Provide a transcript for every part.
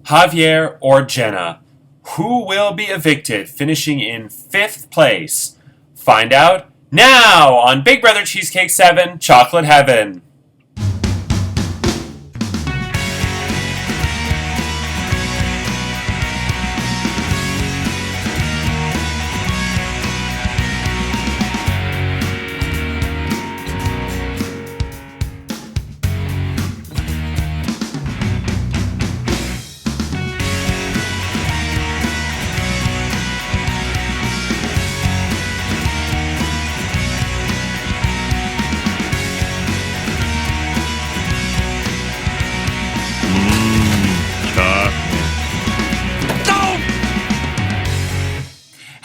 Javier or Jenna? Who will be evicted, finishing in 5th place? Find out now on Big Brother Cheesecake 7 Chocolate Heaven.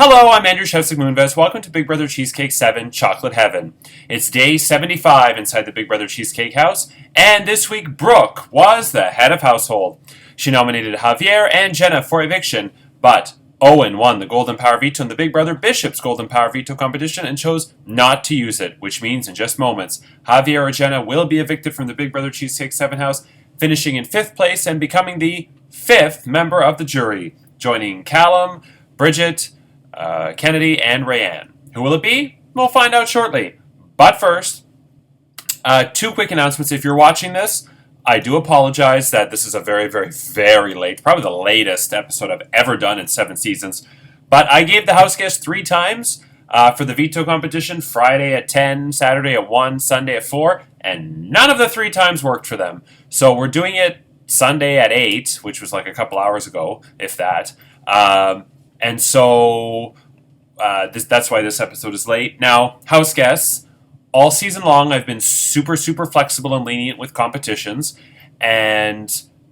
Hello, I'm Andrew Shevsik Moonves. Welcome to Big Brother Cheesecake 7 Chocolate Heaven. It's day 75 inside the Big Brother Cheesecake house, and this week Brooke was the head of household. She nominated Javier and Jenna for eviction, but Owen won the Golden Power Veto in the Big Brother Bishop's Golden Power Veto competition and chose not to use it, which means in just moments, Javier or Jenna will be evicted from the Big Brother Cheesecake 7 house, finishing in 5th place and becoming the 5th member of the jury, joining Callum, Bridget, Kennedy, and Rayanne. Who will it be? We'll find out shortly. But first, 2 quick announcements. If you're watching this, I do apologize that this is a very, very, very late, probably the latest episode I've ever done in 7 seasons. But I gave the house guests 3 times for the veto competition, Friday at 10, Saturday at 1, Sunday at 4, and none of the 3 times worked for them. So we're doing it Sunday at 8, which was like a couple hours ago, if that. And so that's why this episode is late. Now, house guests, all season long I've been super, super flexible and lenient with competitions. And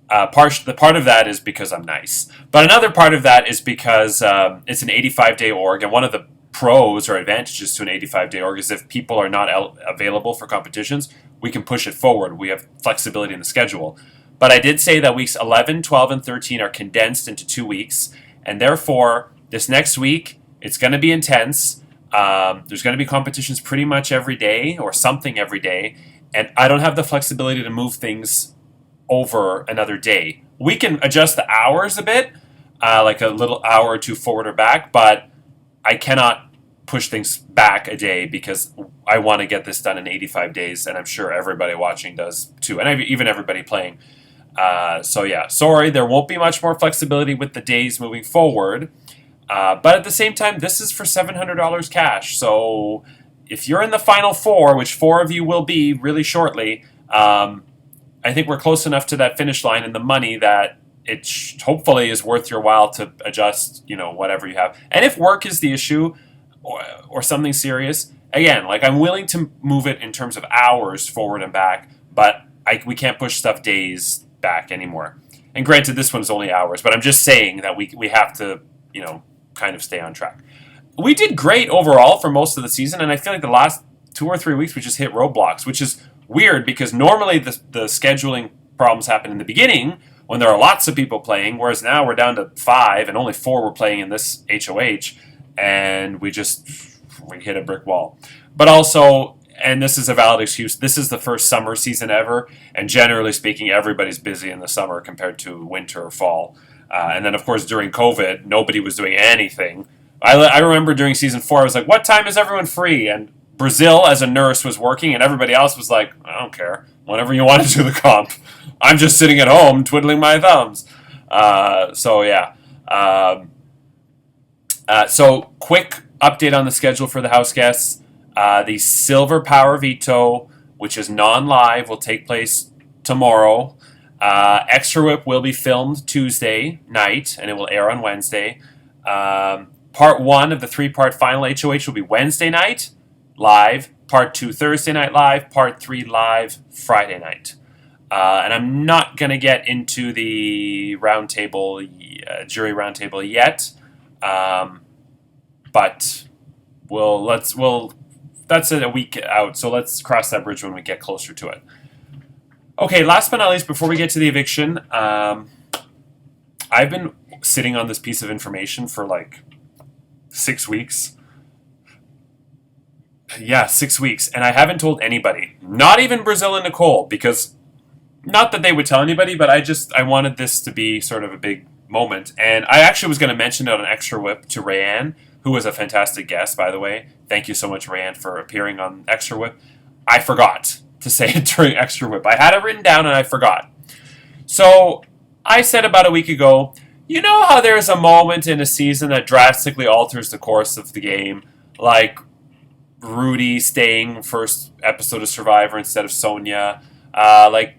the part of that is because I'm nice. But another part of that is because it's an 85-day org. And one of the pros or advantages to an 85-day org is if people are not available for competitions, we can push it forward. We have flexibility in the schedule. But I did say that weeks 11, 12, and 13 are condensed into 2 weeks. And therefore, this next week, it's going to be intense. There's going to be competitions pretty much every day or something every day. And I don't have the flexibility to move things over another day. We can adjust the hours a bit, like a little hour or 2 forward or back, but I cannot push things back a day because I want to get this done in 85 days. And I'm sure everybody watching does too. And even everybody playing. So yeah, sorry, there won't be much more flexibility with the days moving forward. But at the same time, this is for $700 cash. So if you're in the final 4, which 4 of you will be really shortly, I think we're close enough to that finish line and the money that it hopefully is worth your while to adjust, whatever you have. And if work is the issue or something serious, again, like I'm willing to move it in terms of hours forward and back, but we can't push stuff days back anymore. And granted, this one's only hours, but I'm just saying that we have to, kind of stay on track. We did great overall for most of the season, and I feel like the last 2 or 3 weeks we just hit roadblocks, which is weird because normally the scheduling problems happen in the beginning when there are lots of people playing, whereas now we're down to 5 and only 4 were playing in this HOH, and we hit a brick wall. But also, and this is a valid excuse, this is the first summer season ever, and generally speaking, everybody's busy in the summer compared to winter or fall. And then, of course, during COVID, nobody was doing anything. I remember during season 4, I was like, what time is everyone free? And Brazil, as a nurse, was working, and everybody else was like, I don't care. Whenever you want to do the comp. I'm just sitting at home twiddling my thumbs. So, yeah. So, quick update on the schedule for the house guests. The Silver Power Veto, which is non-live, will take place tomorrow. Extra Whip will be filmed Tuesday night, and it will air on Wednesday. Part 1 of the 3-part final HOH will be Wednesday night, live. Part 2 Thursday night, live. Part 3 live Friday night. And I'm not going to get into the roundtable, jury roundtable yet, but that's a week out, so let's cross that bridge when we get closer to it. Okay, last but not least, before we get to the eviction, I've been sitting on this piece of information for like 6 weeks. Yeah, 6 weeks, and I haven't told anybody, not even Brazil and Nicole, because Not that they would tell anybody, but I wanted this to be sort of a big moment. And I actually was going to mention it on Extra Whip to Rayanne, who was a fantastic guest, by the way. Thank you so much, Rayanne, for appearing on Extra Whip. I forgot to say it during Extra Whip. I had it written down and I forgot. So I said about a week ago, you know how there's a moment in a season that drastically alters the course of the game? Like Rudy staying first episode of Survivor instead of Sonia. Like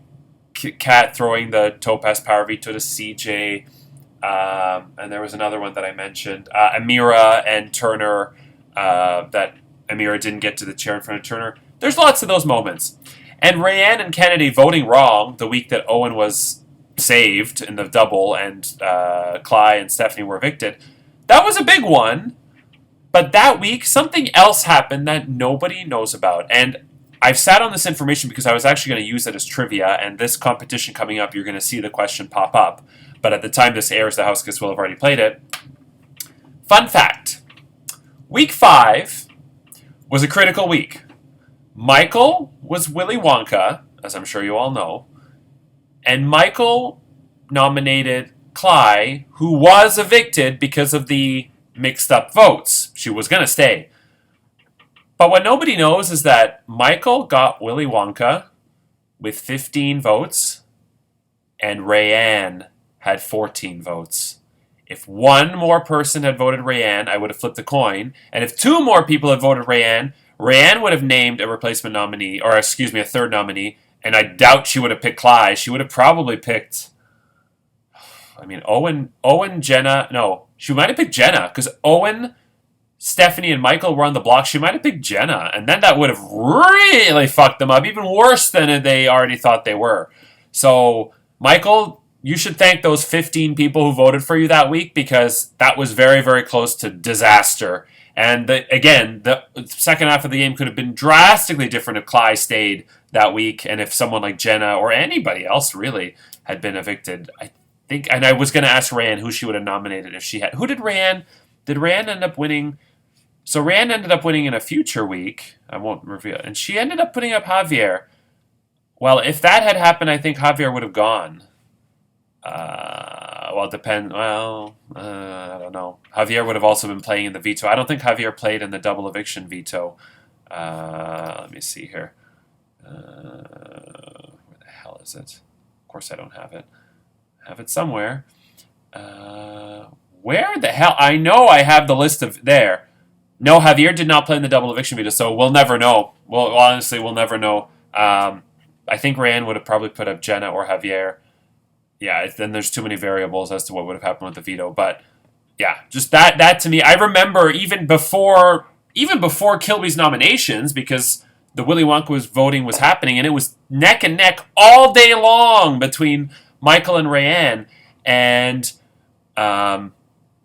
Kat throwing the Topaz Power Veto to CJ. And there was another one that I mentioned. Amira and Turner. That Amira didn't get to the chair in front of Turner. There's lots of those moments. And Rayanne and Kennedy voting wrong the week that Owen was saved in the double and Cly and Stephanie were evicted. That was a big one. But that week, something else happened that nobody knows about. And I've sat on this information because I was actually going to use it as trivia. And this competition coming up, you're going to see the question pop up. But at the time this airs, the house guests will have already played it. Fun fact. Week 5 was a critical week. Michael was Willy Wonka, as I'm sure you all know. And Michael nominated Cly, who was evicted because of the mixed up votes. She was going to stay. But what nobody knows is that Michael got Willy Wonka with 15 votes and Rayanne had 14 votes. If one more person had voted Rayanne, I would have flipped a coin. And if 2 more people had voted Rayanne, Rayanne would have named a replacement nominee, or excuse me, a third nominee, and I doubt she would have picked Cly. She would have probably picked, Owen, Jenna. No, she might have picked Jenna, because Owen, Stephanie, and Michael were on the block. She might have picked Jenna, and then that would have really fucked them up, even worse than they already thought they were. So, Michael, you should thank those 15 people who voted for you that week, because that was very, very close to disaster. And again, the second half of the game could have been drastically different if Cly stayed that week, and if someone like Jenna or anybody else really had been evicted. I think, and I was going to ask Rayanne who she would have nominated if she had. Who did Rayanne? Did Rayanne end up winning? So Rayanne ended up winning in a future week. I won't reveal. And she ended up putting up Javier. Well, if that had happened, I think Javier would have gone. Well, it depends. Well, I don't know. Javier would have also been playing in the veto. I don't think Javier played in the double eviction veto. Let me see here. Where the hell is it? Of course I don't have it. I have it somewhere. Where the hell? I know I have the list of there. No, Javier did not play in the double eviction veto, so we'll never know. Well, honestly, we'll never know. I think Rayanne would have probably put up Jenna or Javier. Yeah, then there's too many variables as to what would have happened with the veto. But yeah, just that to me, I remember even before Kilby's nominations, because the Willy Wonka voting was happening, and it was neck and neck all day long between Michael and Rayanne. And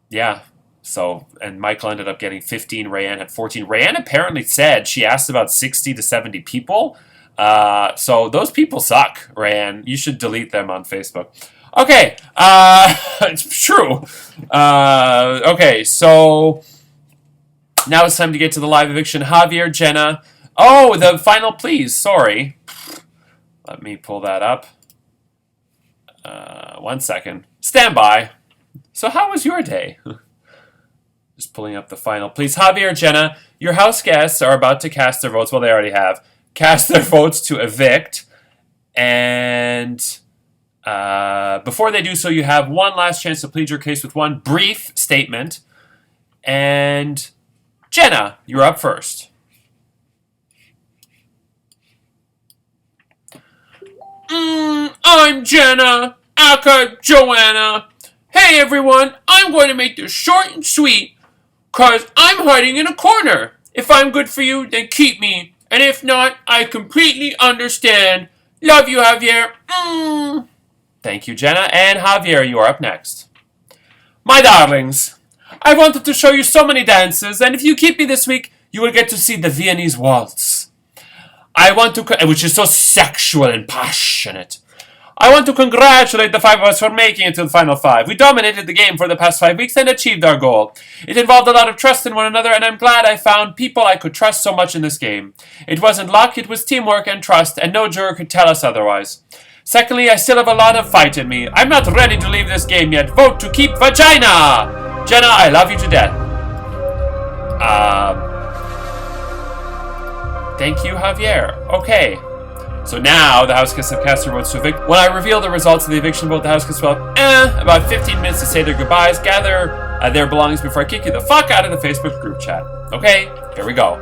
yeah, so, and Michael ended up getting 15, Rayanne had 14. Rayanne apparently said she asked about 60 to 70 people. So those people suck, Rayanne. You should delete them on Facebook. Okay, it's true. Okay, so now it's time to get to the live eviction. Javier, Jenna. Oh, the final please. Sorry. Let me pull that up. 1 second. Stand by. So how was your day? Just pulling up the final please. Javier, Jenna, your house guests are about to cast their votes. Well, they already have. Cast their votes to evict, and before they do so, you have one last chance to plead your case with one brief statement. And Jenna, you're up first. I'm Jenna, aka Joanna. Hey everyone, I'm going to make this short and sweet, cause I'm hiding in a corner. If I'm good for you, then keep me. And if not, I completely understand. Love you, Javier. Thank you, Jenna. And Javier, you are up next. My darlings, I wanted to show you so many dances, and if you keep me this week, you will get to see the Viennese waltz. Which is so sexual and passionate. I want to congratulate the 5 of us for making it to the final 5. We dominated the game for the past 5 weeks and achieved our goal. It involved a lot of trust in one another, and I'm glad I found people I could trust so much in this game. It wasn't luck, it was teamwork and trust, and no juror could tell us otherwise. Secondly, I still have a lot of fight in me. I'm not ready to leave this game yet. Vote to keep vagina! Jenna, I love you to death. Thank you, Javier. Okay. So now the House of Caster votes to evict. When I reveal the results of the eviction vote, the House will have about 15 minutes to say their goodbyes, gather their belongings before I kick you the fuck out of the Facebook group chat. Okay, here we go.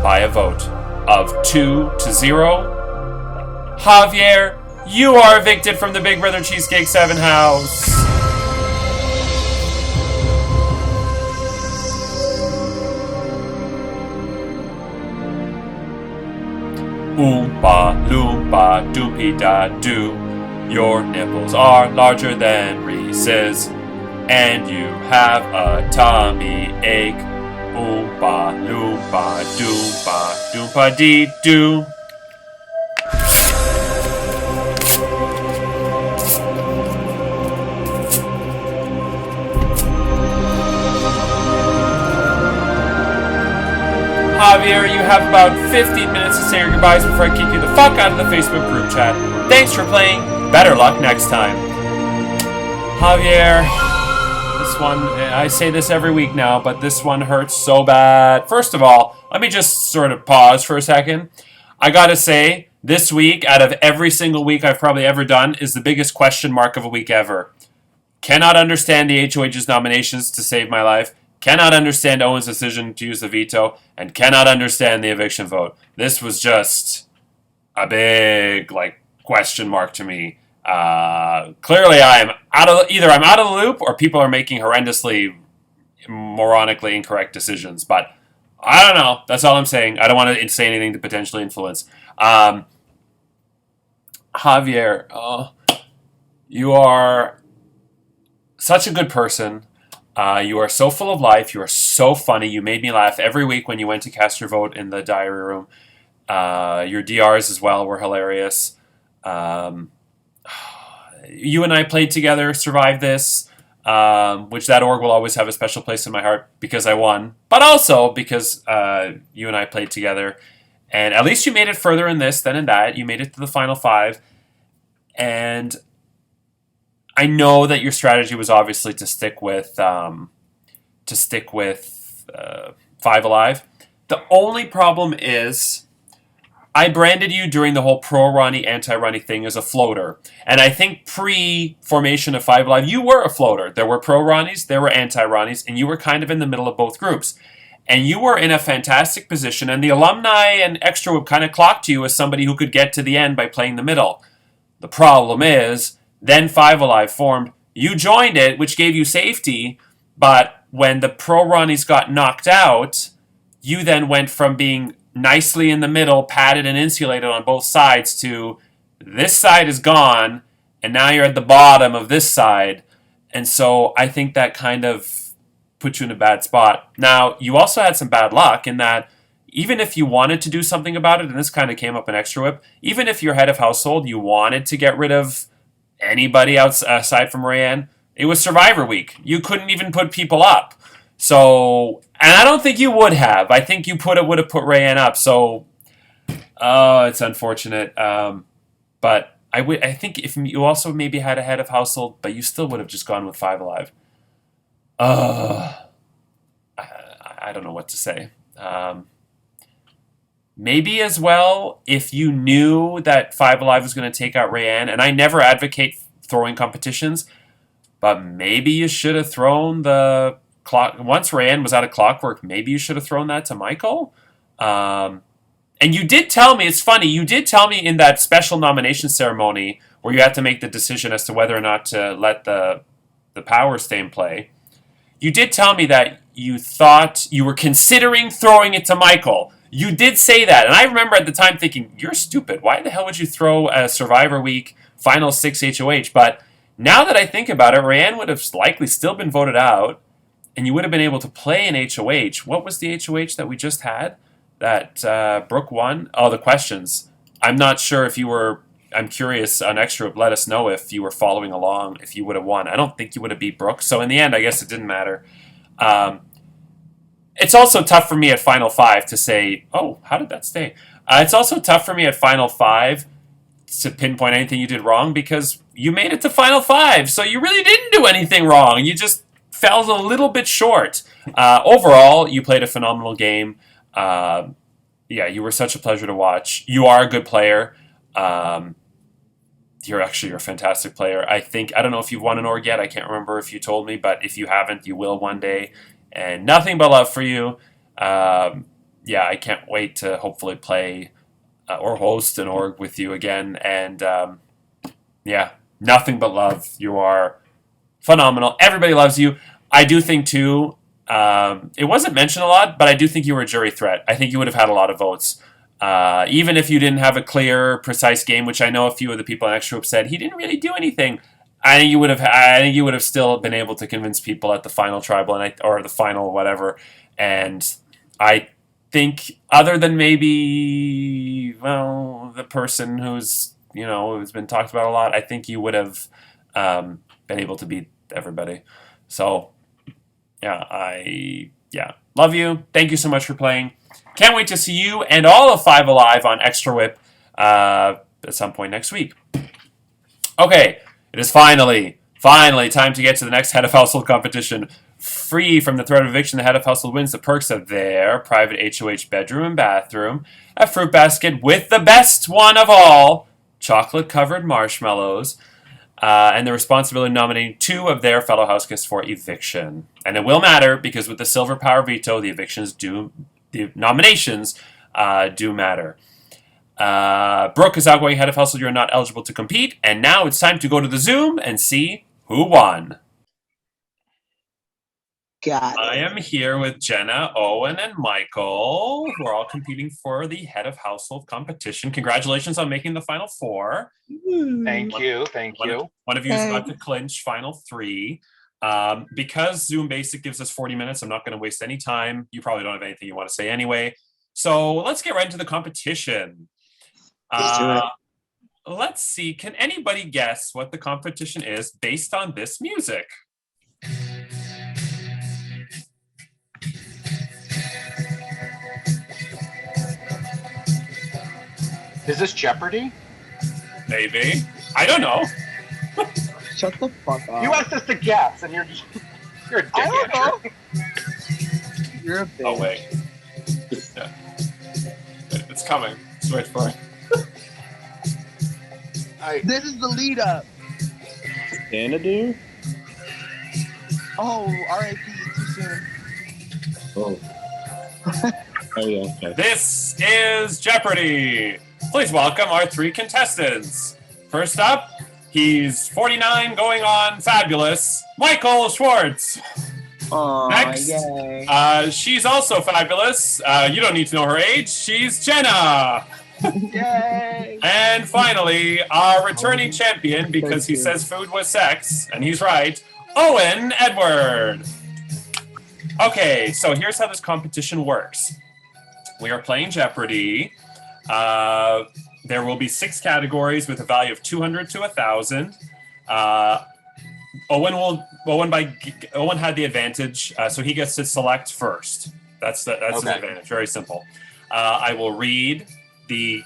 By a vote of 2-0, Javier, you are evicted from the Big Brother Cheesecake 7 house. Oompa loompa doopy da doo. Your nipples are larger than Reese's, and you have a tummy ache. Oompa loompa doompa doompa dee doo. Javier, you have about 15 minutes to say your goodbyes before I kick you the fuck out of the Facebook group chat. Thanks for playing. Better luck next time. Javier, this one, I say this every week now, but this one hurts so bad. First of all, let me just sort of pause for a second. I gotta say, this week, out of every single week I've probably ever done, is the biggest question mark of a week ever. Cannot understand the HOH's nominations to save my life. Cannot understand Owen's decision to use the veto, and cannot understand the eviction vote. This was just a big, question mark to me. Clearly, I'm out of the loop, or people are making horrendously, moronically incorrect decisions. But I don't know. That's all I'm saying. I don't want to say anything to potentially influence. Javier, you are such a good person. You are so full of life. You are so funny. You made me laugh every week when you went to cast your vote in the diary room. Your DRs as well were hilarious. You and I played together, survived this, which that org will always have a special place in my heart because I won, but also because you and I played together. And at least you made it further in this than in that. You made it to the final 5. And I know that your strategy was obviously to stick with 5 Alive. The only problem is I branded you during the whole pro-Ronnie, anti-Ronnie thing as a floater. And I think pre-formation of 5 Alive, you were a floater. There were pro-Ronnies, there were anti-Ronnies, and you were kind of in the middle of both groups. And you were in a fantastic position, and the alumni and extra would kind of clocked you as somebody who could get to the end by playing the middle. The problem is, then 5 Alive formed. You joined it, which gave you safety, but when the pro-Ronnies got knocked out, you then went from being nicely in the middle, padded and insulated on both sides, to this side is gone, and now you're at the bottom of this side. And so I think that kind of put you in a bad spot. Now, you also had some bad luck in that even if you wanted to do something about it, and this kind of came up in Extra Whip, even if you're head of household, you wanted to get rid of anybody else aside from Rayanne, it was Survivor Week. You couldn't even put people up. So, and I don't think you would have. I think you would have put Rayanne up. So, it's unfortunate. But I think if you also maybe had a head of household, but you still would have just gone with 5 Alive. I don't know what to say. Maybe as well, if you knew that 5 Alive was going to take out Rayanne, and I never advocate throwing competitions, but maybe you should have thrown the clock. Once Rayanne was out of Clockwork, maybe you should have thrown that to Michael. And you did tell me, it's funny, you did tell me in that special nomination ceremony where you had to make the decision as to whether or not to let the power stay in play. You did tell me that you thought you were considering throwing it to Michael. You did say that, and I remember at the time thinking, you're stupid. Why the hell would you throw a Survivor Week Final 6 HOH? But now that I think about it, Rayanne would have likely still been voted out, and you would have been able to play an HOH. What was the HOH that we just had that Brooke won? Oh, the questions. I'm not sure if you were, I'm curious on Extra, let us know if you were following along, if you would have won. I don't think you would have beat Brooke, so in the end, I guess it didn't matter. It's also tough for me at Final 5 to say, oh, how did that stay? It's also tough for me at Final Five to pinpoint anything you did wrong because you made it to Final Five, so you really didn't do anything wrong. You just fell a little bit short. Overall, you played a phenomenal game. Yeah, you were such a pleasure to watch. You are a good player. You're a fantastic player. I don't know if you've won an org yet. I can't remember if you told me, but if you haven't, you will one day. And nothing but love for you. Yeah, I can't wait to hopefully play or host an org with you again. And yeah, nothing but love. You are phenomenal. Everybody loves you. I do think too. It wasn't mentioned a lot, but I do think you were a jury threat. I think you would have had a lot of votes. Even if you didn't have a clear, precise game, which I know a few of the people in Extra Group said he didn't really do anything. I think you would have. I think you would have still been able to convince people at the final tribal or the final whatever. And I think, other than maybe the person who's been talked about a lot, I think you would have been able to beat everybody. So yeah, love you. Thank you so much for playing. Can't wait to see you and all of Five Alive on Extra Whip at some point next week. Okay, it is finally time to get to the next Head of Household competition. Free from the threat of eviction, the Head of Household wins the perks of their private HOH bedroom and bathroom, a fruit basket with the best one of all, chocolate-covered marshmallows, and the responsibility of nominating 2 of their fellow house guests for eviction. And it will matter because with the silver power veto, the nominations do matter. Brooke is outgoing Head of Household. You're not eligible to compete. And now it's time to go to the Zoom and see who won. I am here with Jenna, Owen, and Michael, who are all competing for the Head of Household competition. Congratulations on making the Final 4. Thank you. One of you is about to clinch Final 3. Because Zoom Basic gives us 40 minutes, I'm not going to waste any time. You probably don't have anything you want to say anyway. So let's get right into the competition. Let's see. Can anybody guess what the competition is based on this music? Is this Jeopardy? Maybe. I don't know. Shut the fuck up. You asked us to guess, and you're a dick. I don't know. You're a bitch. Oh, wait. Yeah. It's coming. Just wait for it. This is the lead up. Xanadu? Oh, R.I.P. Too soon. Oh. Oh, yeah, okay. This is Jeopardy! Please welcome our 3 contestants. First up, he's 49 going on fabulous, Michael Schwartz. Next, yay. She's also fabulous. You don't need to know her age. She's Jenna. Yay. And finally, our returning champion, because he says food was sex, and he's right, Owen Edward. Okay, so here's how this competition works. We are playing Jeopardy. There will be 6 categories with a value of 200 to 1,000. Owen had the advantage, so he gets to select first. That's his advantage. Very simple. I will read the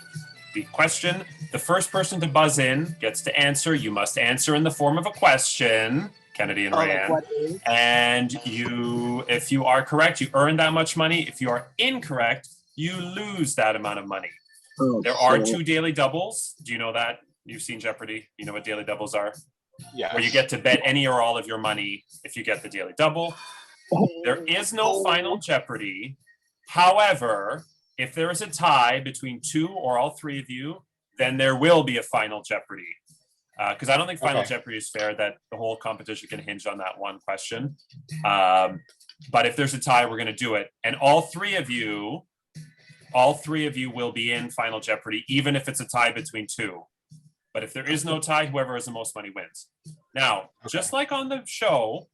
question. The first person to buzz in gets to answer. You must answer in the form of a question, Kennedy and Ryan. And if you are correct, you earn that much money. If you are incorrect, you lose that amount of money. There are 2 daily doubles. Do you know that? You've seen Jeopardy. You know what daily doubles are? Yeah. Where you get to bet any or all of your money if you get the daily double. There is no final Jeopardy. However, if there is a tie between 2 or all 3 of you, then there will be a final Jeopardy. Because I don't think final Jeopardy is fair that the whole competition can hinge on that one question. But if there's a tie, we're going to do it. And all three of you will be in Final Jeopardy, even if it's a tie between 2. But if there is no tie, whoever has the most money wins. Now, just like on the show,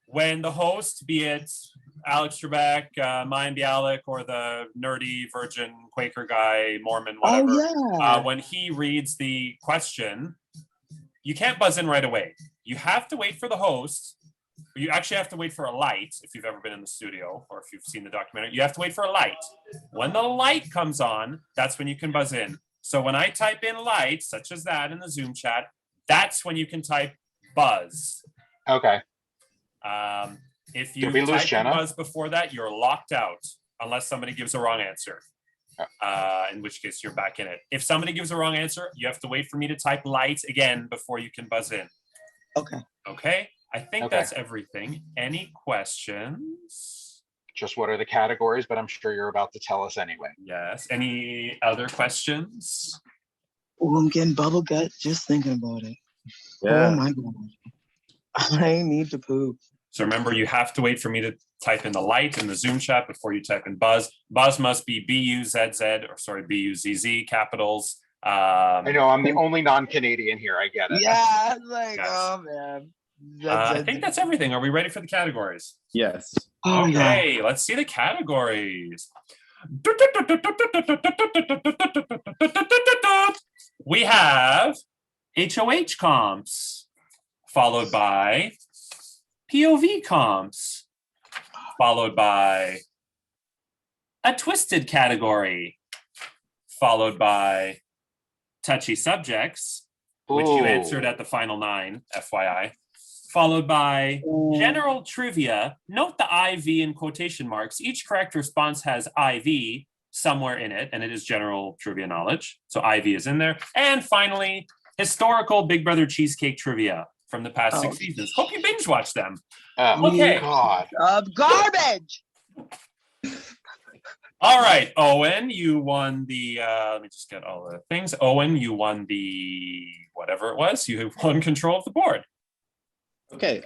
when the host, be it Alex Trebek, Mayim Bialik, or the nerdy virgin Quaker guy, Mormon, whatever, when he reads the question, you can't buzz in right away. You have to wait for the host You actually have to wait for a light if you've ever been in the studio or if you've seen the documentary. You have to wait for a light. When the light comes on, that's when you can buzz in. So when I type in light, such as that in the Zoom chat, that's when you can type buzz. Okay. If you Did we lose type in Jenna? buzz before that, you're locked out unless somebody gives a wrong answer. In which case you're back in it. If somebody gives a wrong answer, you have to wait for me to type light again before you can buzz in. Okay. Okay? I think Okay. that's everything. Any questions? Just what are the categories? But I'm sure you're about to tell us anyway. Yes. Any other questions? Oh, I'm getting bubble gut just thinking about it. Yeah. Oh my god. I need to poop. So remember, you have to wait for me to type in the light in the Zoom chat before you type in buzz. Buzz must be B-U-Z-Z, or sorry, B-U-Z-Z, capitals. I know I'm the only non-Canadian here. I get it. Yeah, I was like, Yes. oh man. I think that's everything. Are we ready for the categories? Yes. Oh, yeah. Okay, let's see the categories. We have HOH comps, followed by POV comps, followed by a twisted category, followed by touchy subjects, which you Ooh. answered at the final 9, FYI, followed by general trivia. Note the IV in quotation marks. Each correct response has IV somewhere in it, and it is general trivia knowledge. So IV is in there. And finally, historical Big Brother Cheesecake trivia from the past 6 seasons. Hope you binge watch them. Okay. God. Garbage. All right, Owen, you won the, let me just get all the things. Owen, you won the, whatever it was, you won control of the board. Okay.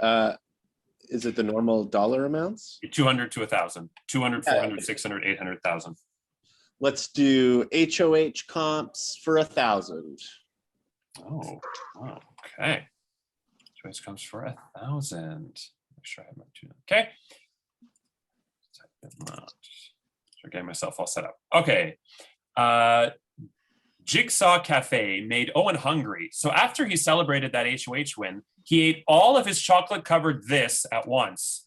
Is it the normal dollar amounts? 200 to 1,000, 200, 400, 600, 800,000. Let's do HOH comps for 1,000. Oh, okay. Choice comes for 1,000. Make sure I have my 2. Okay. So getting myself all set up. Okay. Jigsaw Cafe made Owen hungry. So after he celebrated that HOH win, he ate all of his chocolate-covered this at once.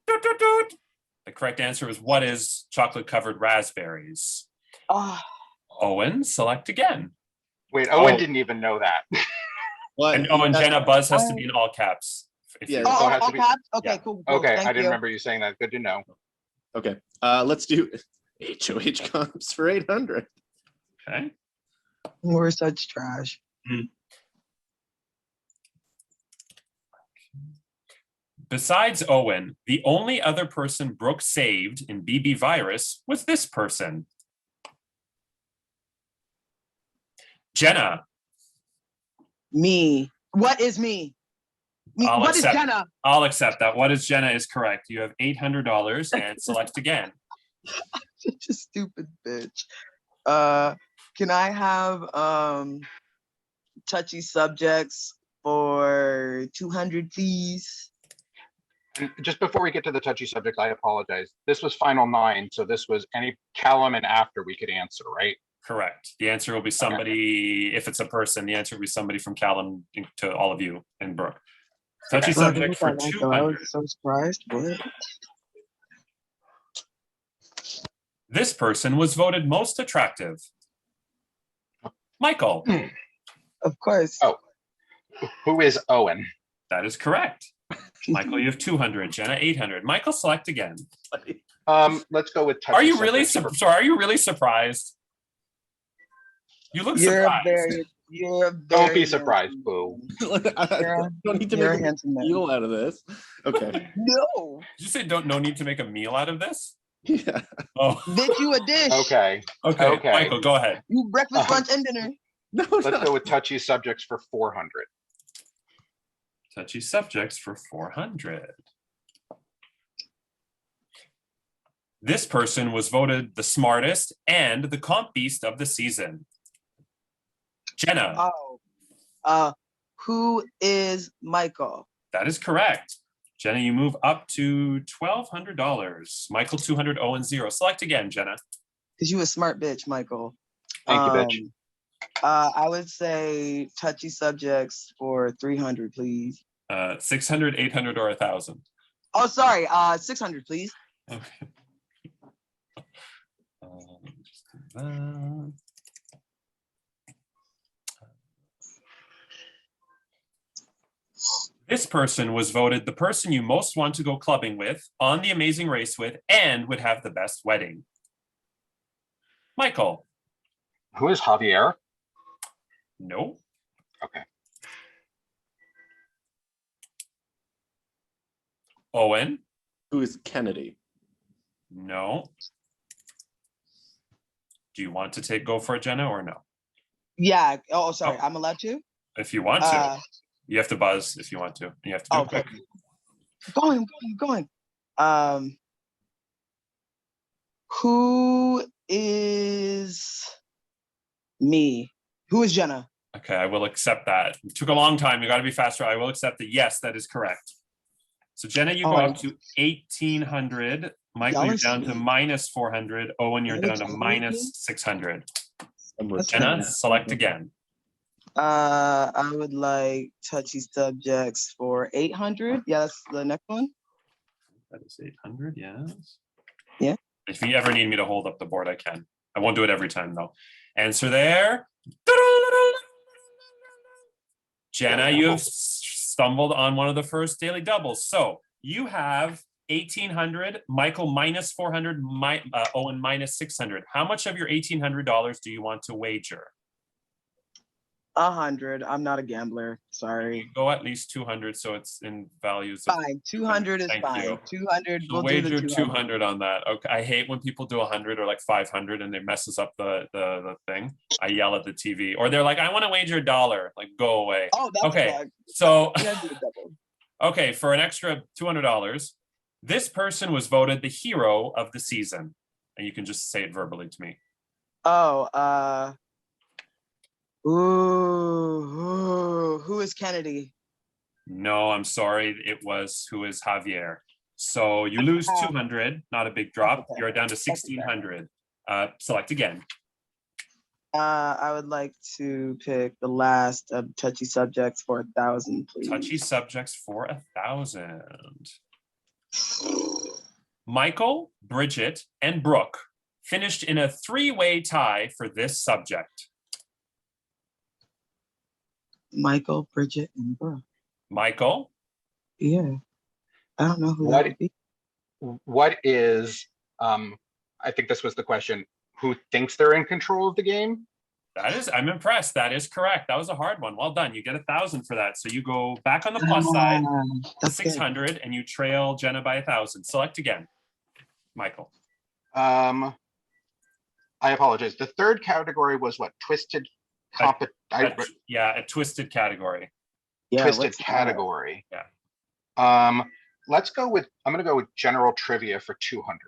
Doot, doot, doot. The correct answer is what is chocolate-covered raspberries? Oh, Owen, select again. Wait, Owen didn't even know that. What? And Jenna, buzz has to be in all caps. If Yeah. you- So it has to all be- caps? Okay, yeah. cool. Okay, Thank I didn't you. remember you saying that. Good to know. Okay. Let's do HOH comps for 800. Okay. We're such trash. Besides Owen, the only other person Brooke saved in BB Virus was this person. Jenna. Me. What is me? I'll What is accept. Jenna? I'll accept that. What is Jenna is correct. You have $800 and select again. Such a stupid bitch. Can I have touchy subjects for 200, please? And just before we get to the touchy subject, I apologize. This was final 9, so this was any Callum and after we could answer, right? Correct. The answer will be somebody, if it's a person, the answer will be somebody from Callum to all of you and Brooke. Touchy subject for I 200. was so surprised. What? This person was voted most attractive. Michael. Of course. Oh. Who is Owen? That is correct. Michael, you have 200. Jenna, 800. Michael, select again. Let's go with touchy Are you really subjects. sorry? Are you really surprised? You look You're surprised. Don't be surprised, boo. I don't need to You're a make a handsome man. deal out of this. Okay. No. Did you say no need to make a meal out of this? Yeah. Oh, Bitch, you a dish. Okay. okay. Michael, go ahead. You breakfast, lunch, and dinner. No, Let's go with touchy subjects for 400. Touchy subjects for 400. This person was voted the smartest and the comp beast of the season. Jenna. Who is Michael? That is correct. Jenna, you move up to $1,200. Michael, 200, Owen, 0. Select again, Jenna. Because you a smart bitch, Michael. Thank you, bitch. I would say touchy subjects for 300, please. 600, 800, or 1,000? Oh, sorry. 600, please. Okay. Just do that. This person was voted the person you most want to go clubbing with, on the Amazing Race with, and would have the best wedding. Michael. Who is Javier? No. Okay. Owen. Who is Kennedy? No. Do you want to go for it, Jenna, or no? Yeah. Oh, sorry. Oh. I'm allowed to? If you want to. You have to buzz if you want to. You have to do it quick. Going. Who is me? Who is Jenna? Okay, I will accept that. It took a long time. You got to be faster. I will accept it. Yes, that is correct. So Jenna, you go up to 1,800. Michael, you're down to minus 400. Owen, you're down to minus 600. Jenna, select again. I would like touchy subjects for 800. Yeah, that's the next one. That is 800, yes. Yeah. If you ever need me to hold up the board, I can. I won't do it every time, though. Answer there. Jenna, you have stumbled on one of the first daily doubles. So you have 1,800, Michael minus 400, Owen minus 600. How much of your $1,800 do you want to wager? 100. I'm not a gambler. Sorry. Go at least 200, so it's in values. Fine. 200 is fine. You. 200. So we'll wager do the 200 on that. Okay. I hate when people do 100 or like 500 and they messes up the thing. I yell at the TV, or they're like, "I want to wager $1." Like, go away. Oh, that's okay. Fine. So, okay, for an extra $200, this person was voted the hero of the season, and you can just say it verbally to me. Oh, who is Kennedy? No, I'm sorry. It was who is Javier. So you lose 200, not a big drop. Okay. You're down to 1,600. Select again. I would like to pick the last of touchy subjects for 1,000, please. Touchy subjects for 1,000. Michael, Bridget, and Brooke finished in a 3-way tie for this subject. Michael, Bridget, and Brooke. Michael? Yeah. I don't know who that would be. What is, I think this was the question, who thinks they're in control of the game? I'm impressed. That is correct. That was a hard one. Well done. You get 1,000 for that. So you go back on the plus side to 600 good. And you trail Jenna by 1,000. Select again. Michael. I apologize. The third category was what? Twisted a twisted category. Yeah, twisted category. Yeah. Let's go with, I'm going to go with general trivia for 200.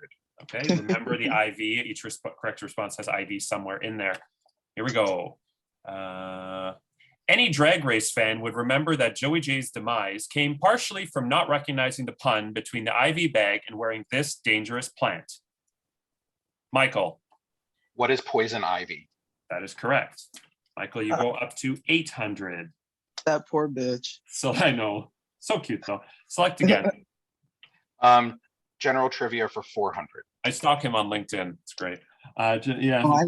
Okay. Remember the IV. Each correct response has IV somewhere in there. Here we go. Any Drag Race fan would remember that Joey J's demise came partially from not recognizing the pun between the IV bag and wearing this dangerous plant. Michael. What is poison ivy? That is correct. Michael, you go up to 800. That poor bitch. So I know. So cute though. Select again. General trivia for 400. I stalk him on LinkedIn. It's great. Yeah. Oh, I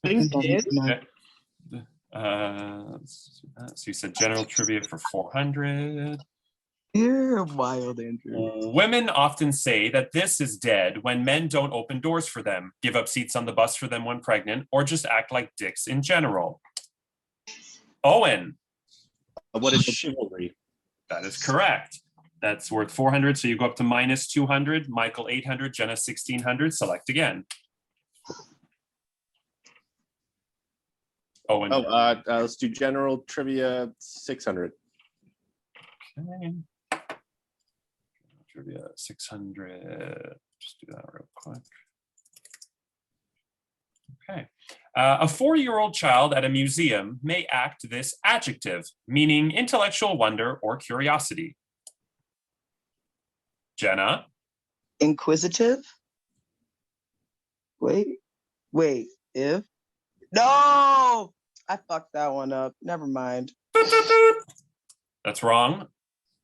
LinkedIn. So you said general trivia for 400. You're wild, Andrew. Women often say that this is dead when men don't open doors for them, give up seats on the bus for them when pregnant, or just act like dicks in general. Owen. What is chivalry? That is correct. That's worth 400. So you go up to minus 200. Michael 800. Jenna 1,600. Select again. Owen. Let's do general trivia 600. Okay. Trivia 600. Just do that real quick. Okay. A 4-year-old child at a museum may act this adjective, meaning intellectual wonder or curiosity. Jenna? Inquisitive? Wait. If? No, I fucked that one up. Never mind. That's wrong.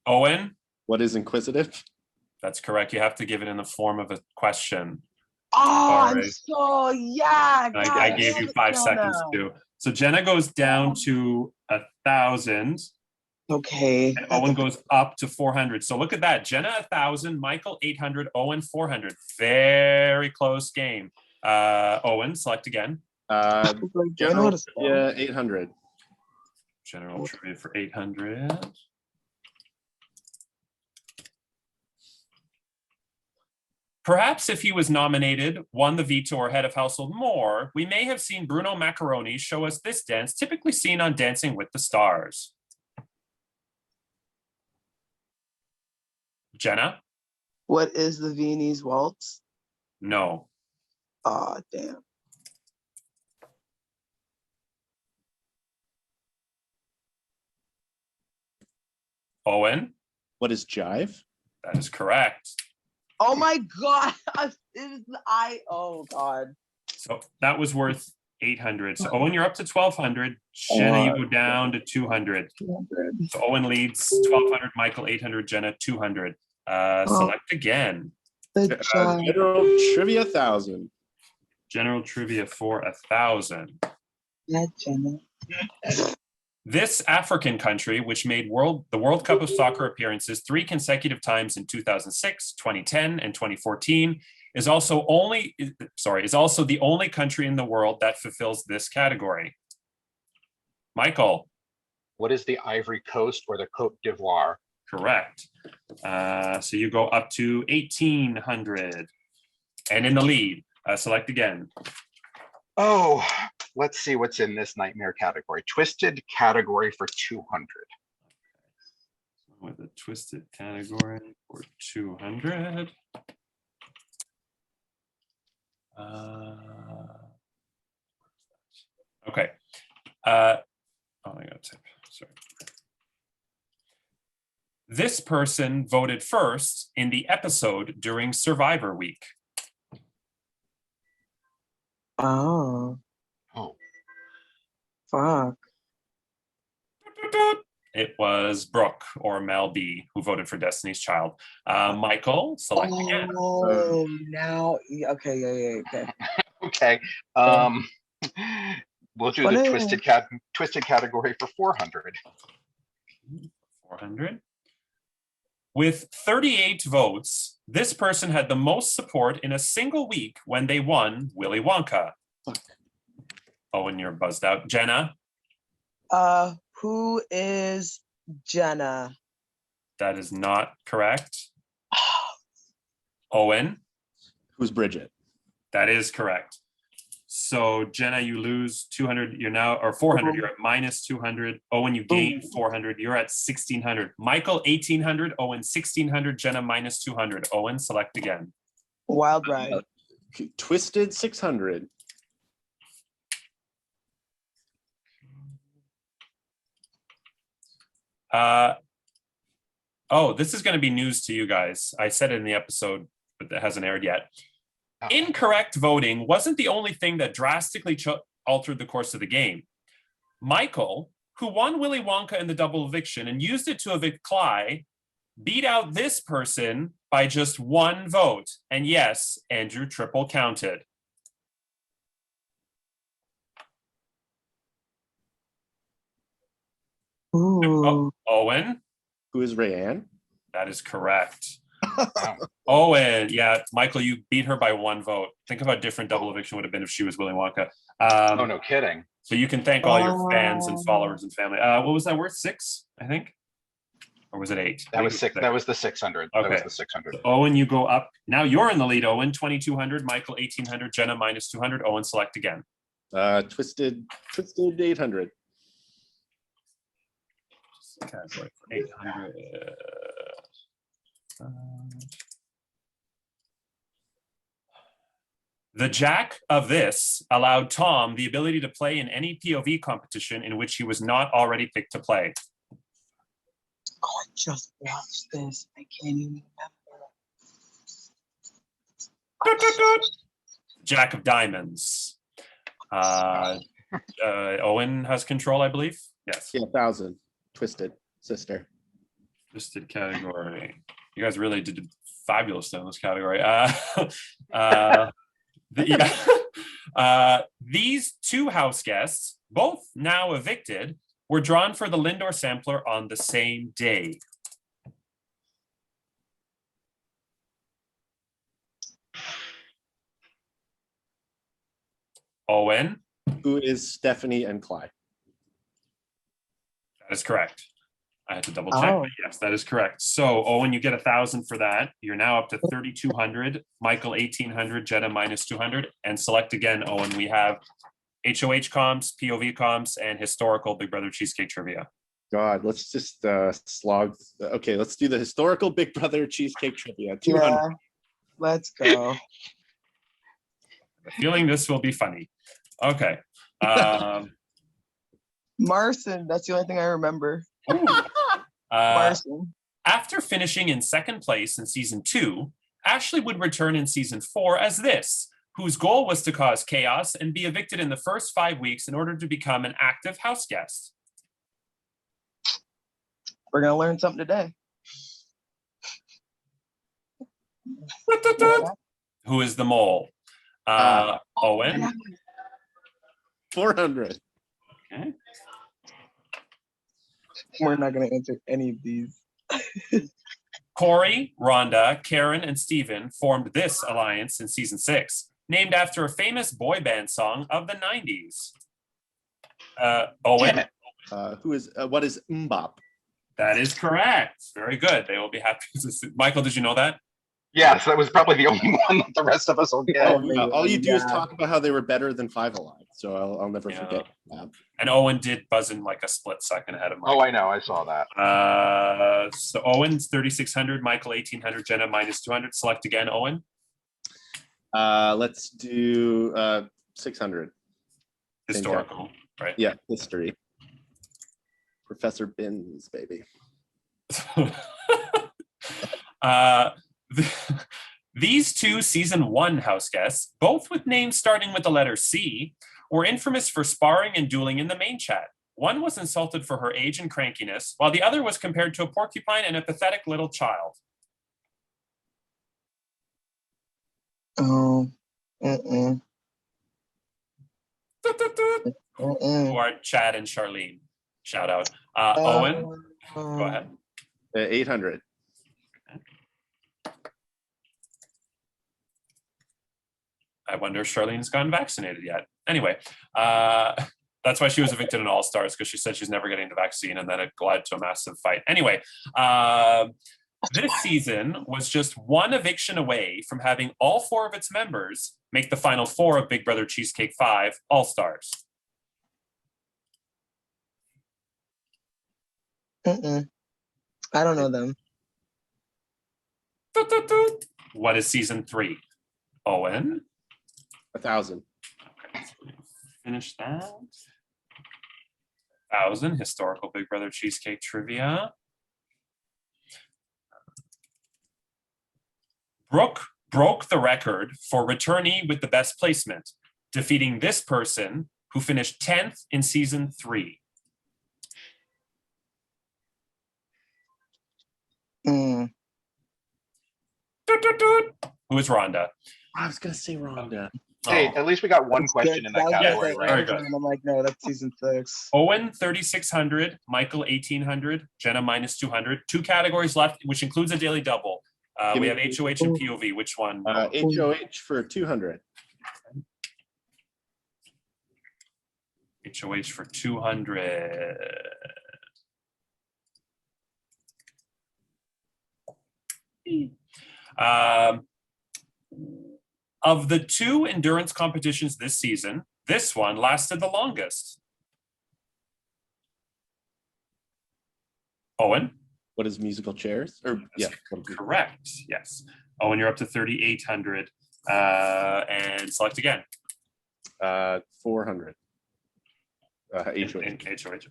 Owen, What is inquisitive? that's correct. You have to give it in the form of a question. Oh, I'm Sorry. so yeah. God, I gave you 5 seconds too. So Jenna goes down to 1,000. Okay. And Owen goes up to 400. So look at that. Jenna 1,000, Michael 800, Owen 400. Very close game. Owen, select again. General trivia 800. General trivia for 800. Perhaps if he was nominated, won the veto, or head of household more, we may have seen Bruno Macaroni show us this dance, typically seen on Dancing with the Stars. Jenna? What is the Viennese waltz? No. Oh, damn. Owen? What is jive? That is correct. Oh my God. Oh God. So that was worth 800. So Owen, you're up to 1,200. Jenna, you go down to 200. So Owen leads 1,200, Michael 800, Jenna 200. Select again. General trivia 1,000. General trivia for 1,000. Yeah, Jenna. This African country, which made the World Cup of Soccer appearances 3 consecutive times in 2006, 2010, and 2014, is also the only country in the world that fulfills this category. Michael. What is the Ivory Coast or the Cote d'Ivoire? Correct. So you go up to 1,800. And in the lead, select again. Oh, let's see what's in this nightmare category. Twisted category for 200. With a twisted category for 200. Okay. I got to type. Sorry. This person voted first in the episode during Survivor Week. Oh. Oh. Fuck. It was Brooke, or Mel B, who voted for Destiny's Child. Michael, select again. Oh, now, okay, yeah, okay. Okay. We'll do the twisted category for 400. 400. With 38 votes, this person had the most support in a single week when they won Willy Wonka. Owen, you're buzzed out. Jenna? Who is Jenna? That is not correct. Owen? Who's Bridget? That is correct. So Jenna, you lose 200. You're now, or 400. You're at minus 200. Owen, you gain 400. You're at 1,600. Michael, 1,800. Owen, 1,600. Jenna, minus 200. Owen, select again. Wild Ride. Twisted 600. Oh, this is going to be news to you guys. I said it in the episode, but that hasn't aired yet. Incorrect voting wasn't the only thing that drastically altered the course of the game. Michael, who won Willy Wonka in the double eviction and used it to evict Cly, beat out this person by just 1 vote. And yes, Andrew triple counted. Ooh. Owen? Who is Rayanne? That is correct. Owen, yeah, Michael, you beat her by 1 vote. Think of how different double eviction would have been if she was Willy Wonka. Oh, no kidding. So you can thank all your fans and followers and family. What was that worth? 6, I think? Or was it 8? That was 6. That was the 600. Okay. That was the 600. So Owen, you go up. Now you're in the lead, Owen. 2,200. Michael, 1,800. Jenna, minus 200. Owen, select again. Twisted 800. Category for 800. The jack of this allowed Tom the ability to play in any POV competition in which he was not already picked to play. Oh, I just watched this. I can't even remember. Jack of diamonds. Owen has control, I believe. Yes. Yeah, 1,000. Twisted Sister. Listed category. You guys really did fabulous in this category. These two house guests, both now evicted, were drawn for the Lindor sampler on the same day. Owen. Who is Stephanie and Clyde? That is correct. I had to double check, but yes, that is correct. So Owen, you get 1,000 for that. You're now up to 3,200. Michael, 1,800. Jenna, -200. And select again, Owen. We have HOH comps, POV comps, and historical Big Brother Cheesecake trivia. God, let's just slog. Okay, let's do the historical Big Brother Cheesecake trivia. 200. Yeah, let's go. I'm feeling this will be funny. Okay. Marson, that's the only thing I remember. Marson. After finishing in second place in season 2, Ashley would return in season 4 as this, whose goal was to cause chaos and be evicted in the first 5 weeks in order to become an active house guest. We're gonna learn something today. Who is the mole? Owen. 400. Okay. We're not gonna answer any of these. Corey, Rhonda, Karen, and Steven formed this alliance in season 6, named after a famous boy band song of the 90s. Owen. What is Mbop? That is correct. Very good. They will be happy. Michael, did you know that? Yes, that was probably the only one that the rest of us will get. All you do is talk about how they were better than Five Alive, so I'll never forget that. And Owen did buzz in like a split second ahead of Michael. Oh, I know. I saw that. So Owen's 3,600, Michael 1,800, Jenna -200. Select again, Owen. Let's do 600. Historical, right? Yeah, history. Professor Binns, baby. These two season 1 house guests, both with names starting with the letter C, were infamous for sparring and dueling in the main chat. One was insulted for her age and crankiness, while the other was compared to a porcupine and a pathetic little child. Oh. Who are Chad and Charlene. Shout out. Owen, go ahead. 800. I wonder if Charlene's gotten vaccinated yet. Anyway, that's why she was evicted in All Stars, because she said she's never getting the vaccine, and then it led to a massive fight. Anyway, this season was just one eviction away from having all 4 of its members make the final 4 of Big Brother Cheesecake 5 All Stars. I don't know them. What is season 3? Owen? 1,000. Okay, so finish that. 1,000, historical Big Brother Cheesecake trivia. Brooke broke the record for returnee with the best placement, defeating this person who finished 10th in season 3. Mm. Who is Rhonda? I was gonna say Rhonda. Hey, Oh. at least we got one question in that category, very right? good. I'm like, no, that's season 6. Owen, 3,600. Michael, 1,800. Jenna, -200. 2 categories left, which includes a daily double. We have HOH and POV. Which one? HOH for 200. HOH for 200. Of the 2 endurance competitions this season, this one lasted the longest. Owen? What is musical chairs? Or yeah, Correct. Yes. Owen, you're up to 3,800. And select again. 400. HOH. HOH.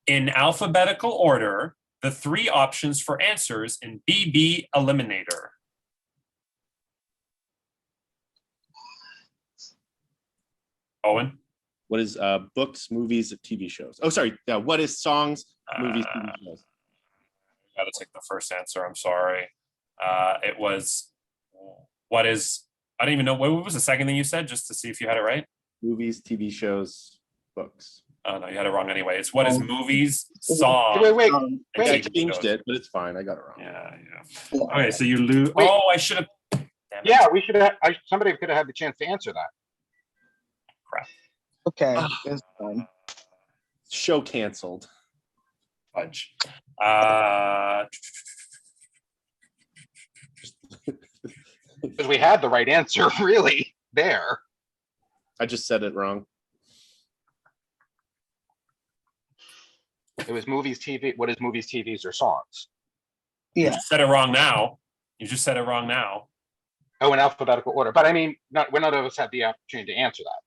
In alphabetical order, the three options for answers in BB Eliminator? Owen? What is books, movies, TV shows? Oh, sorry. Yeah, what is songs, movies, TV shows? I gotta take the first answer. I'm sorry. It was what is, I don't even know, what was the second thing you said, just to see if you had it right? Movies, TV shows, books. Oh no, you had it wrong anyway. It's what is movies, songs, Wait. and I TV changed shows. it, but it's fine. I got it wrong. Yeah. Okay, so you lose. Wait. Oh, I should have. Yeah, we should have. Somebody could have had the chance to answer that. Okay, it's fine. Show canceled. Fudge. Because we had the right answer, really, there. I just said it wrong. It was movies, TV. What is movies, TVs, or songs? You Yeah. just said it wrong now. You just said it wrong now. Oh, in alphabetical order. But I mean, none of us had the opportunity to answer that.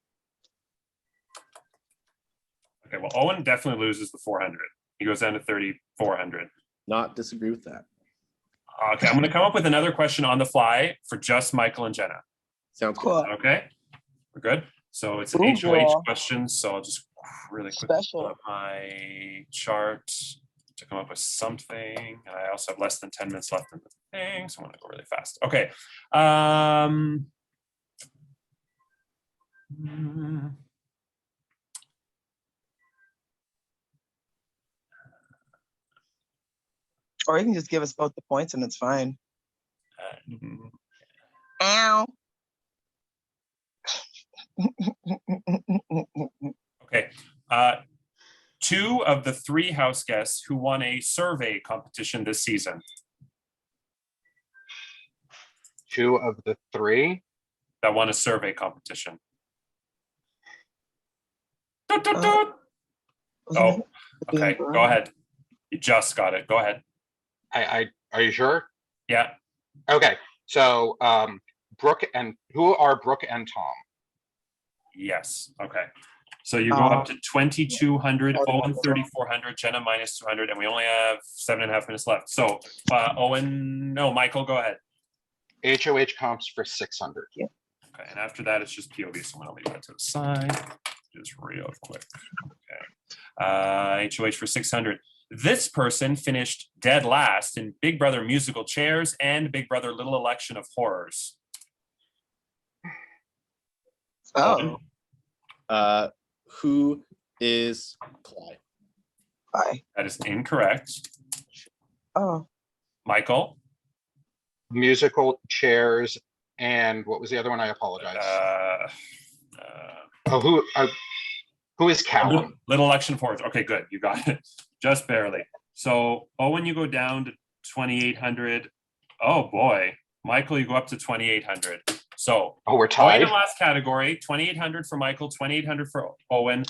Okay, well, Owen definitely loses the 400. He goes down to 3,400. Not disagree with that. Okay, I'm going to come up with another question on the fly for just Michael and Jenna. Sounds good. Cool. Okay, we're good. So it's an Ooh, HOH cool. question. So I'll just really quickly Special. pull up my chart to come up with something. And I also have less than 10 minutes left in the thing, so I'm going to go really fast. Okay. Or you can just give us both the points and it's fine. Uh, Ow. Okay. Two of the three house guests who won a survey competition this season. Two of the three. That won a survey competition. Doot, doot, doot. Oh, okay. Go ahead. You just got it. Go ahead. Are you sure? Yeah. Okay. So, Brooke and who are Brooke and Tom? Yes. Okay. So you go up to 2,200, Owen 3,400, Jenna minus 200, and we only have 7.5 minutes left. So Michael, go ahead. HOH comps for 600. Yeah. Okay, and after that, it's just POV. So I'm gonna leave that to the side, just real quick. Okay. HOH for 600. This person finished dead last in Big Brother Musical Chairs and Big Brother Little Election of Horrors. Oh, Who is Clyde? bye. That is incorrect. Oh, Michael? Musical chairs, and what was the other one? I apologize. Who is Callum? Little Election of Horrors. Okay, good. You got it. Just barely. So, Owen, you go down to 2,800. Oh, boy. Michael, you go up to 2,800. So, We're going tied. to last category, 2,800 for Michael, 2,800 for Owen,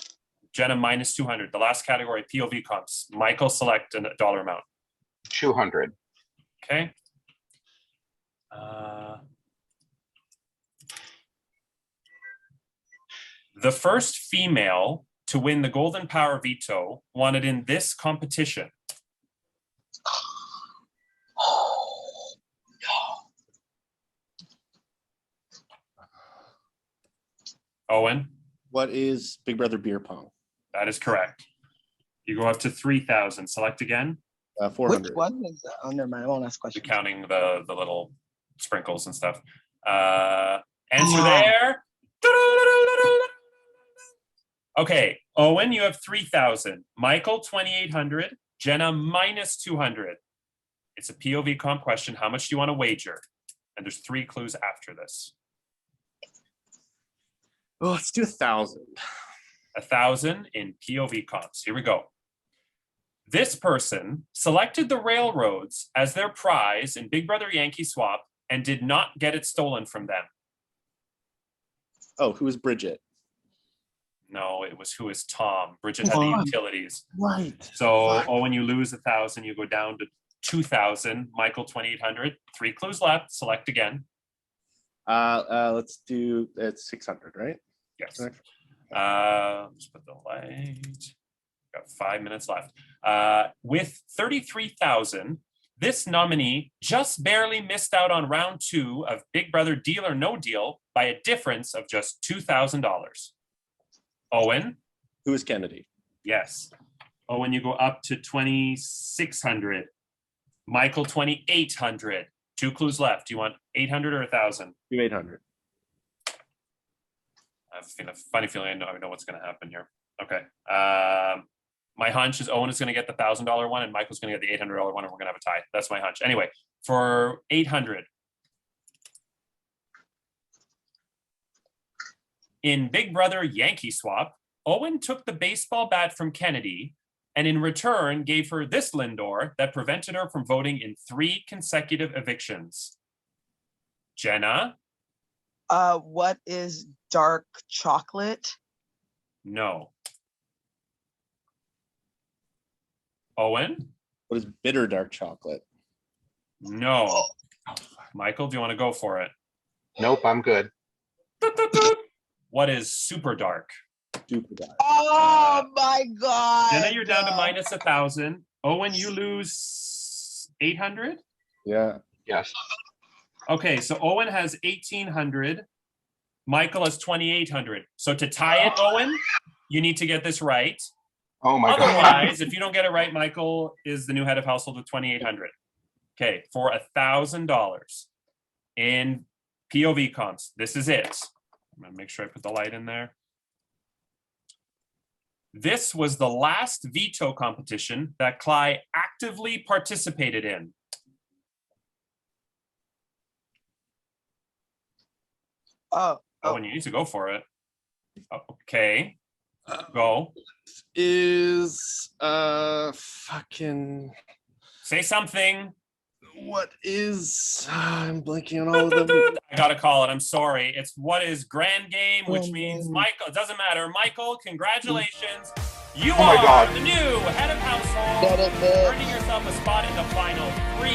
Jenna minus 200. The last category, POV comps. Michael, select a dollar amount. 200. Okay. The first female to win the Golden Power Veto won it in this competition. Owen? What is Big Brother Beer Pong? That is correct. You go up to 3,000. Select again. 400. which one is that? Oh, never mind. I won't ask questions. Counting the little sprinkles and stuff. Answer there. Okay, Owen, you have 3,000. Michael, 2,800. Jenna, minus 200. It's a POV comp question. How much do you want to wager? And there's 3 clues after this. Oh, let's do 1,000. 1,000 in POV comps. Here we go. This person selected the railroads as their prize in Big Brother Yankee Swap and did not get it stolen from them. Oh, who is Bridget? No, it was who is Tom. Bridget had the utilities. Right. So, Owen, you lose 1,000. You go down to 2,000. Michael, 2,800. 3 clues left. Select again. Let's do it's 600, right? Yes. Let's put the light. Got 5 minutes left. With 33,000, this nominee just barely missed out on round 2 of Big Brother Deal or No Deal by a difference of just $2,000. Owen? Who is Kennedy? Yes. Owen, you go up to 2,600. Michael, 2,800. 2 clues left. Do you want 800 or 1,000? Do 800. I have a funny feeling I know what's going to happen here. Okay. My hunch is Owen is going to get the $1,000 one and Michael's going to get the $800 one, and we're going to have a tie. That's my hunch. Anyway, for 800. In Big Brother Yankee Swap, Owen took the baseball bat from Kennedy and in return gave her this Lindor that prevented her from voting in 3 consecutive evictions. Jenna? What is dark chocolate? No. Owen? What is bitter dark chocolate? No. Michael, do you want to go for it? Nope, I'm good. What is super dark? Super dark. Oh my God. Jenna, you're down to minus 1,000. Owen, you lose 800? Yeah. Yes. Okay, so Owen has 1,800. Michael has 2,800. So to tie it, Owen, you need to get this right. Oh my God. Otherwise, if you don't get it right, Michael is the new head of household with 2,800. Okay, for $1,000 in POV comps. This is it. I'm gonna make sure I put the light in there. This was the last veto competition that Cly actively participated in. Oh, And you need to go for it. Okay, go. Is fucking Say something. what is I'm blanking on all of them. I gotta call it. I'm sorry. It's what is grand game, which means Michael. It doesn't matter. Michael, congratulations. You Oh my are God. the new head of household, Get it, bitch. earning yourself a spot in the final 3.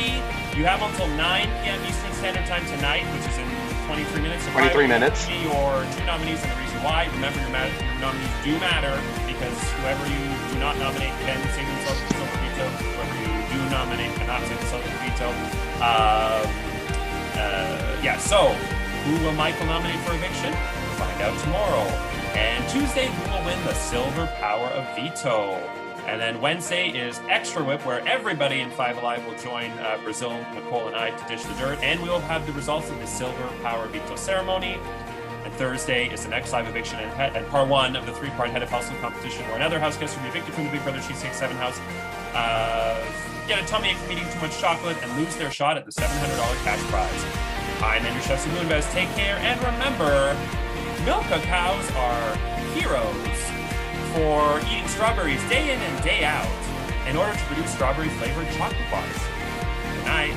You have until 9 p.m. Eastern Standard Time tonight, which is in 23 minutes. 23 minutes. Your 2 nominees and the reason why. Remember, your nominees do matter because whoever you do not nominate can save themselves from silver veto. Whoever you do nominate cannot save themselves from veto. Yeah, so who will Michael nominate for eviction? We'll find out tomorrow. And Tuesday, who will win the silver power of veto? And then Wednesday is Extra Whip, where everybody in 5 Alive will join Brazil, Nicole, and I to dish the dirt. And we will have the results of the silver power veto ceremony. And Thursday is the next live eviction and part 1 of the 3-part head of household competition, where another house guest will be evicted from the Big Brother Cheesecake 7 house, get a tummy ache from eating too much chocolate, and lose their shot at the $700 cash prize. I'm Andrew Chefs of Moonves. Take care, and remember, Milka cows are heroes for eating strawberries day in and day out in order to produce strawberry-flavored chocolate bars. Good night.